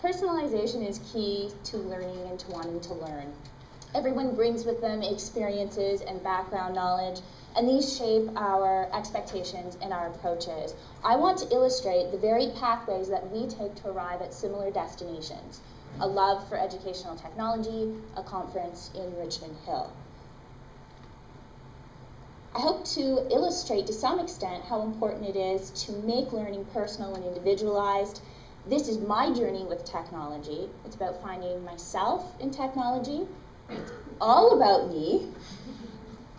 Personalization is key to learning and to wanting to learn. Everyone brings with them experiences and background knowledge, and these shape our expectations and our approaches. I want to illustrate the varied pathways that we take to arrive at similar destinations: a love for educational technology, a conference in Richmond Hill. I hope to illustrate to some extent how important it is to make learning personal and individualized. This is my journey with technology. It's about finding myself in technology. It's all about me.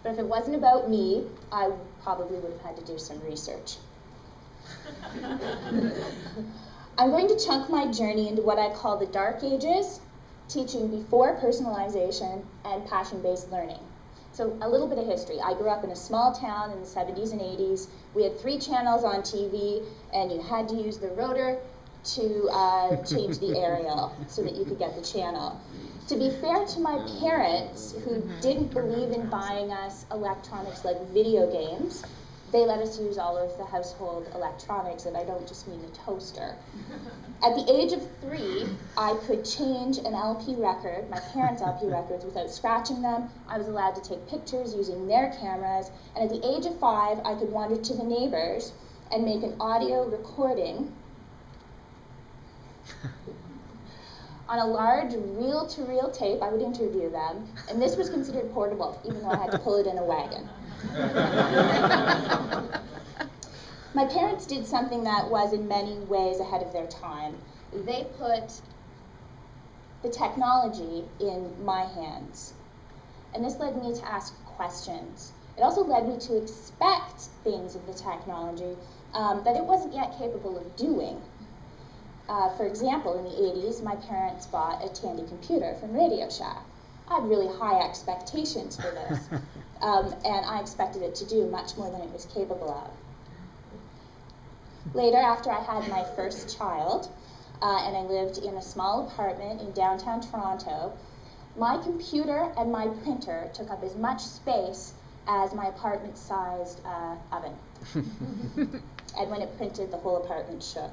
But if it wasn't about me, I probably would have had to do some research. I'm going to chunk my journey into what I call the dark ages, teaching before personalization and passion-based learning. So a little bit of history. I grew up in a small town in the 70s and 80s. We had 3 channels on TV, and you had to use the rotor to change the aerial so that you could get the channel. To be fair to my parents, who didn't believe in buying us electronics like video games, they let us use all of the household electronics, and I don't just mean the toaster. At the age of 3, I could change an LP record, my parents' LP records, without scratching them. I was allowed to take pictures using their cameras, and at the age of 5, I could wander to the neighbors and make an audio recording on a large reel-to-reel tape. I would interview them, and this was considered portable, even though I had to pull it in a wagon. My parents did something that was in many ways ahead of their time. They put the technology in my hands, and this led me to ask questions. It also led me to expect things of the technology that it wasn't yet capable of doing. For example, in the 80s, my parents bought a Tandy computer from Radio Shack. I had really high expectations for this, and I expected it to do much more than it was capable of. Later, after I had my first child, and I lived in a small apartment in downtown Toronto, my computer and my printer took up as much space as my apartment-sized oven. And when it printed, the whole apartment shook.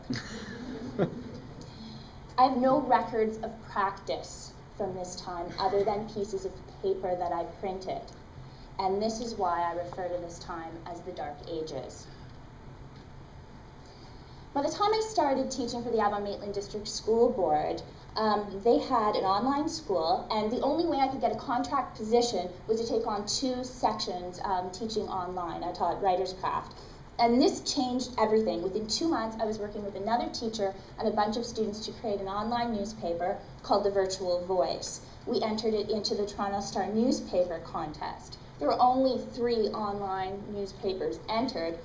I have no records of practice from this time other than pieces of paper that I printed. And this is why I refer to this time as the Dark Ages. By the time I started teaching for the Avon-Maitland District School Board, they had an online school, and the only way I could get a contract position was to take on 2 sections teaching online. I taught writer's craft. And this changed everything. Within 2 months, I was working with another teacher and a bunch of students to create an online newspaper called The Virtual Voice. We entered it into the Toronto Star newspaper contest. There were only 3 online newspapers entered,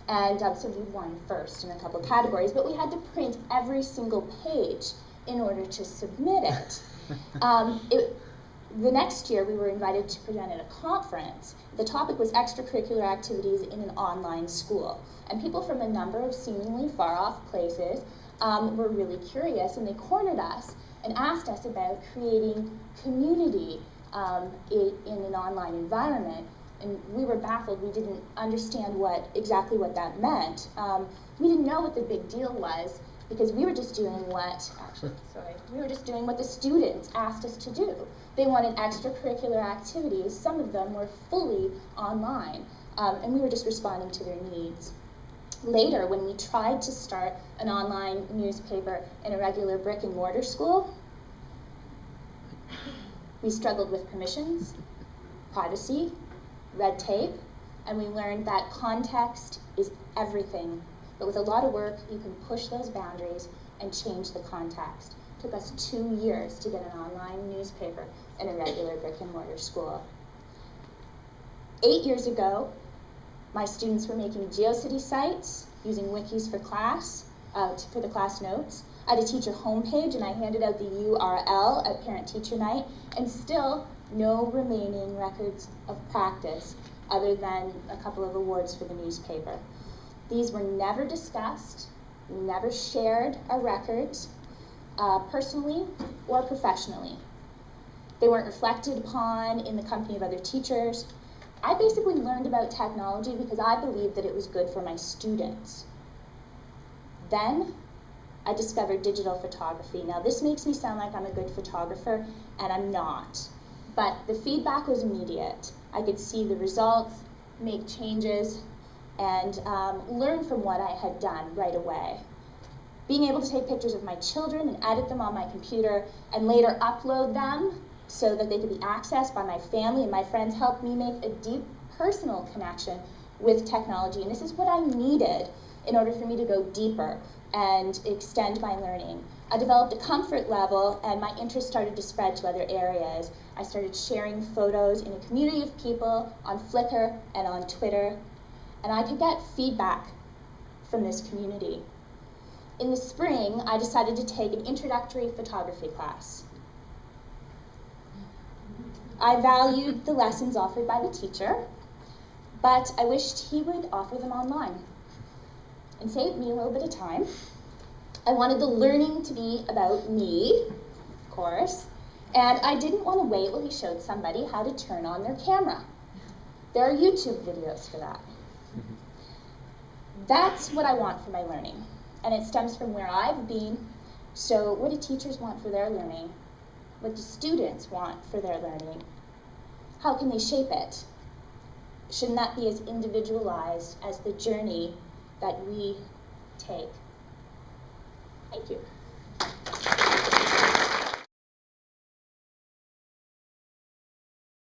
and so we won first in a couple of categories, but we had to print every single page in order to submit it. The next year, we were invited to present at a conference. The topic was extracurricular activities in an online school. And people from a number of seemingly far-off places were really curious, and they cornered us and asked us about creating community in an online environment. And we were baffled. We didn't understand exactly what that meant. We didn't know what the big deal was, because we were just doing we were just doing what the students asked us to do. They wanted extracurricular activities. Some of them were fully online, and we were just responding to their needs. Later, when we tried to start an online newspaper in a regular brick and mortar school, we struggled with permissions, privacy, red tape, and we learned that context is everything. But with a lot of work, you can push those boundaries and change the context. It took us 2 years to get an online newspaper in a regular brick and mortar school. 8 years ago, my students were making GeoCity sites using wikis for class, for the class notes. I had a teacher homepage, and I handed out the URL at parent-teacher night, and still no remaining records of practice other than a couple of awards for the newspaper. These were never discussed. We never shared our records, personally or professionally. They weren't reflected upon in the company of other teachers. I basically learned about technology because I believed that it was good for my students. Then, I discovered digital photography. Now this makes me sound like I'm a good photographer, and I'm not. But the feedback was immediate. I could see the results, make changes, and learn from what I had done right away. Being able to take pictures of my children and edit them on my computer and later upload them so that they could be accessed by my family and my friends helped me make a deep personal connection with technology. And this is what I needed in order for me to go deeper and extend my learning. I developed a comfort level and my interest started to spread to other areas. I started sharing photos in a community of people on Flickr and on Twitter, and I could get feedback from this community. In the spring, I decided to take an introductory photography class. I valued the lessons offered by the teacher, but I wished he would offer them online and save me a little bit of time. I wanted the learning to be about me, of course, and I didn't want to wait while he showed somebody how to turn on their camera. There are YouTube videos for that. That's what I want for my learning, and it stems from where I've been. So what do teachers want for their learning? What do students want for their learning? How can they shape it? Shouldn't that be as individualized as the journey that we take? Thank you.